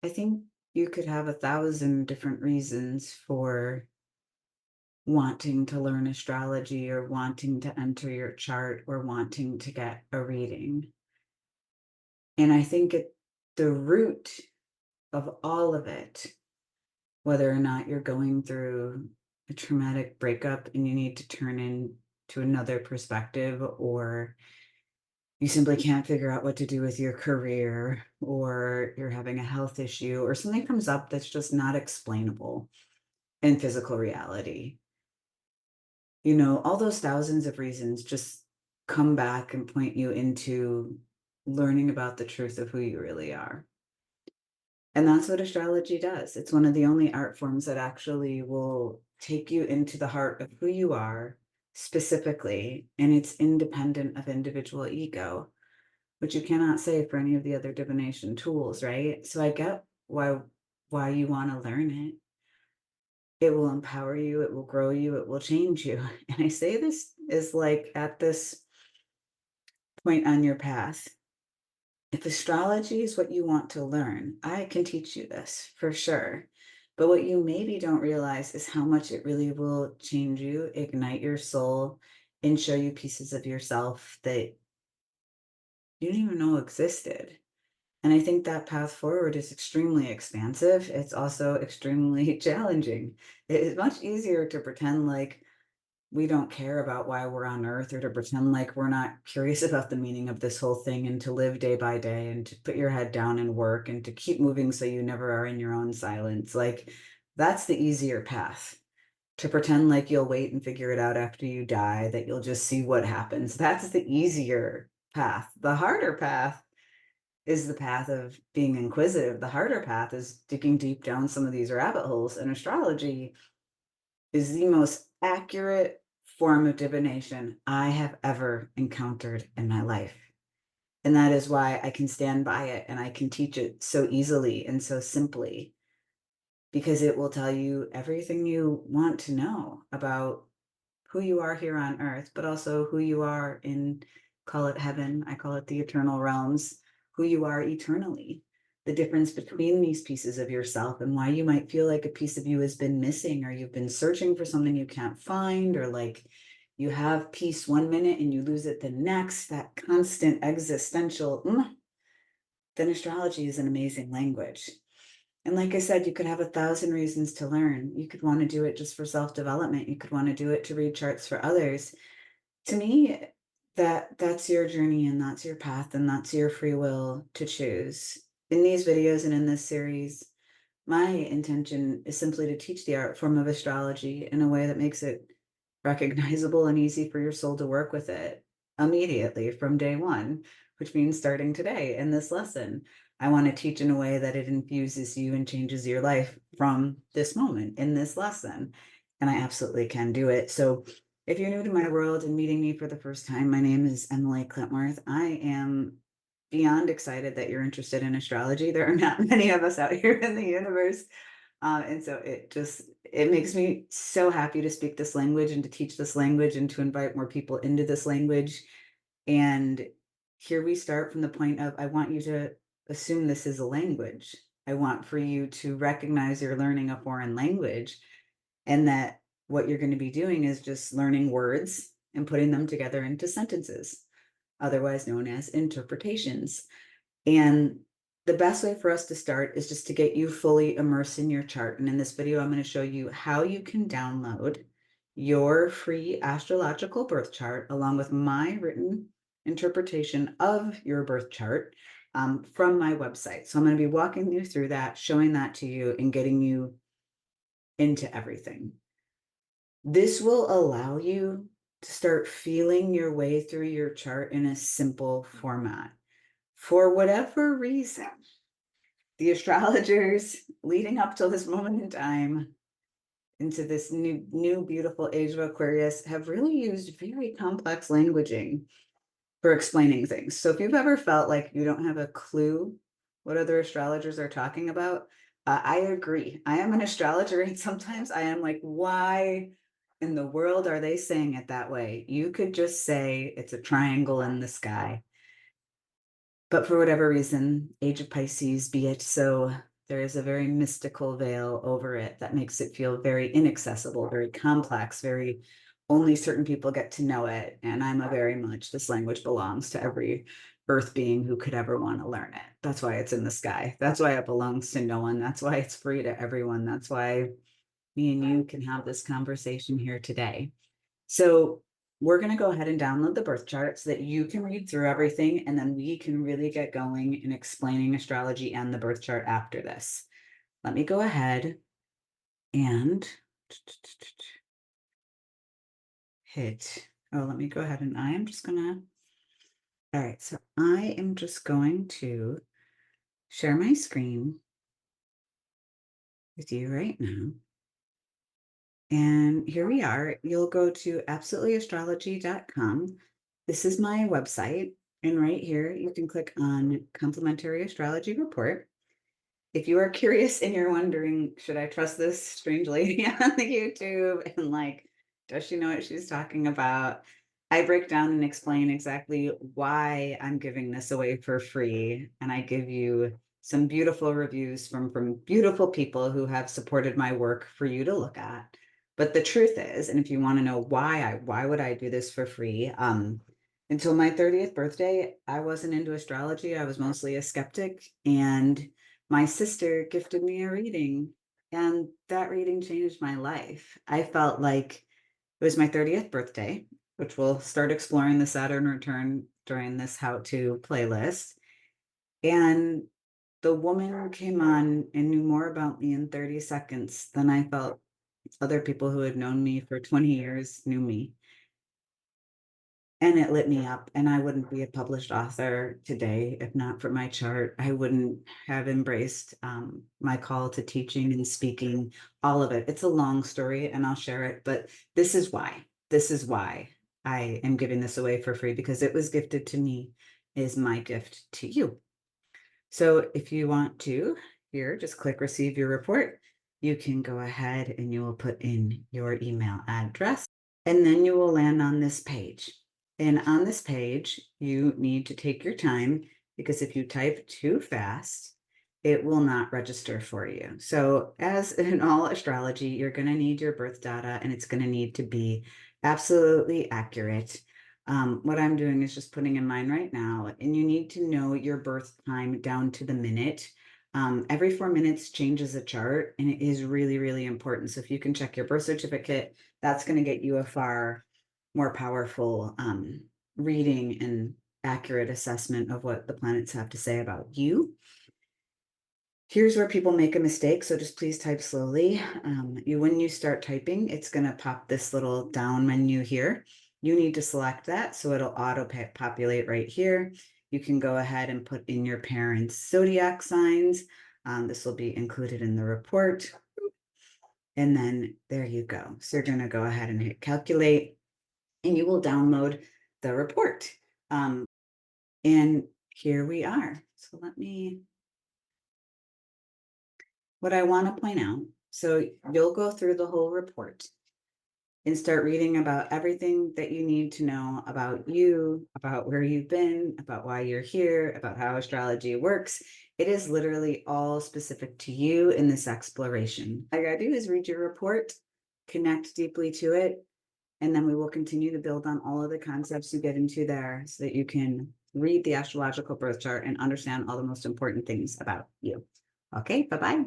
I think you could have 1,000 different reasons for wanting to learn astrology or wanting to enter your chart or wanting to get a reading. And I think at the root of all of it, whether or not you're going through a traumatic breakup and you need to turn into another perspective, or you simply can't figure out what to do with your career, or you're having a health issue, or something comes up that's just not explainable in physical reality. All those thousands of reasons just come back and point you into learning about the truth of who you really are. And that's what astrology does. It's one of the only art forms that actually will take you into the heart of who you are specifically, and it's independent of individual ego, which you cannot say for any of the other divination tools, right? So I get why you want to learn it. It will empower you, it will grow you, it will change you. And I say this is like at this point on your path. If astrology is what you want to learn, I can teach you this for sure. But what you maybe don't realize is how much it really will change you, ignite your soul, and show you pieces of yourself that you didn't even know existed. And I think that path forward is extremely expansive. It's also extremely challenging. It is much easier to pretend like we don't care about why we're on earth, or to pretend like we're not curious about the meaning of this whole thing, and to live day by day and to put your head down and work and to keep moving so you never are in your own silence. Like, that's the easier path. To pretend like you'll wait and figure it out after you die, that you'll just see what happens. That's the easier path. The harder path is the path of being inquisitive. The harder path is digging deep down some of these rabbit holes. And astrology is the most accurate form of divination I have ever encountered in my life. And that is why I can stand by it and I can teach it so easily and so simply, because it will tell you everything you want to know about who you are here on earth, but also who you are in, call it heaven, I call it the eternal realms, who you are eternally, the difference between these pieces of yourself, and why you might feel like a piece of you has been missing, or you've been searching for something you can't find, or like you have peace one minute and you lose it the next, that constant existential. Then astrology is an amazing language. And like I said, you could have 1,000 reasons to learn. You could want to do it just for self-development. You could want to do it to read charts for others. To me, that's your journey and that's your path and that's your free will to choose. In these videos and in this series, my intention is simply to teach the art form of astrology in a way that makes it recognizable and easy for your soul to work with it immediately from day one, which means starting today in this lesson. I want to teach in a way that it infuses you and changes your life from this moment in this lesson. And I absolutely can do it. So if you're new to my world and meeting me for the first time, my name is Emily Klintworth. I am beyond excited that you're interested in astrology. There are not many of us out here in the universe. And so it makes me so happy to speak this language and to teach this language and to invite more people into this language. And here we start from the point of, I want you to assume this is a language. I want for you to recognize you're learning a foreign language, and that what you're going to be doing is just learning words and putting them together into sentences, otherwise known as interpretations. And the best way for us to start is just to get you fully immersed in your chart. And in this video, I'm going to show you how you can download your free astrological birth chart along with my written interpretation of your birth chart from my website. So I'm going to be walking you through that, showing that to you, and getting you into everything. This will allow you to start feeling your way through your chart in a simple format. For whatever reason, the astrologers leading up till this moment in time, into this new beautiful age of Aquarius, have really used very complex languaging for explaining things. So if you've ever felt like you don't have a clue what other astrologers are talking about, I agree. I am an astrologer, and sometimes I am like, why in the world are they saying it that way? You could just say it's a triangle in the sky. But for whatever reason, age of Pisces, be it so, There is a very mystical veil over it that makes it feel very inaccessible, very complex, very only certain people get to know it. And I'm a very much this language belongs to every earth being who could ever want to learn it. That's why it's in the sky. That's why it belongs to no one. That's why it's free to everyone. That's why me and you can have this conversation here today. So we're going to go ahead and download the birth chart so that you can read through everything, and then we can really get going in explaining astrology and the birth chart after this. Let me go ahead and hit. Oh, let me go ahead and I am just going to. All right, so I am just going to share my screen with you right now. And here we are. You'll go to absolutelyastrology.com. This is my website. And right here, you can click on Complimentary Astrology Report. If you are curious and you're wondering, should I trust this strange lady on the YouTube? And like, does she know what she's talking about? I break down and explain exactly why I'm giving this away for free. And I give you some beautiful reviews from beautiful people who have supported my work for you to look at. But the truth is, and if you want to know why would I do this for free? Until my 30th birthday, I wasn't into astrology. I was mostly a skeptic, and my sister gifted me a reading, and that reading changed my life. I felt like it was my 30th birthday, which we'll start exploring the Saturn return during this how-to playlist. And the woman came on and knew more about me in 30 seconds than I felt other people who had known me for 20 years knew me. And it lit me up, and I wouldn't be a published author today if not for my chart. I wouldn't have embraced my call to teaching and speaking, all of it. It's a long story, and I'll share it, but this is why. This is why I am giving this away for free, because it was gifted to me, is my gift to you. So if you want to, here, just click receive your report. You can go ahead and you will put in your email address, and then you will land on this page. And on this page, you need to take your time, because if you type too fast, it will not register for you. So as in all astrology, you're going to need your birth data, and it's going to need to be absolutely accurate. What I'm doing is just putting in mine right now, and you need to know your birth time down to the minute. Every 4 minutes changes a chart, and it is really, really important. So if you can check your birth certificate, that's going to get you a far more powerful reading and accurate assessment of what the planets have to say about you. Here's where people make a mistake, so just please type slowly. When you start typing, it's going to pop this little down menu here. You need to select that, so it'll auto-populate right here. You can go ahead and put in your parents' zodiac signs. This will be included in the report. And then there you go. So you're going to go ahead and hit calculate, and you will download the report. And here we are. So what I want to point out, so you'll go through the whole report and start reading about everything that you need to know about you, about where you've been, about why you're here, about how astrology works. It is literally all specific to you in this exploration. All I gotta do is read your report, connect deeply to it, and then we will continue to build on all of the concepts you get into there so that you can read the astrological birth chart and understand all the most important things about you. Okay, bye-bye.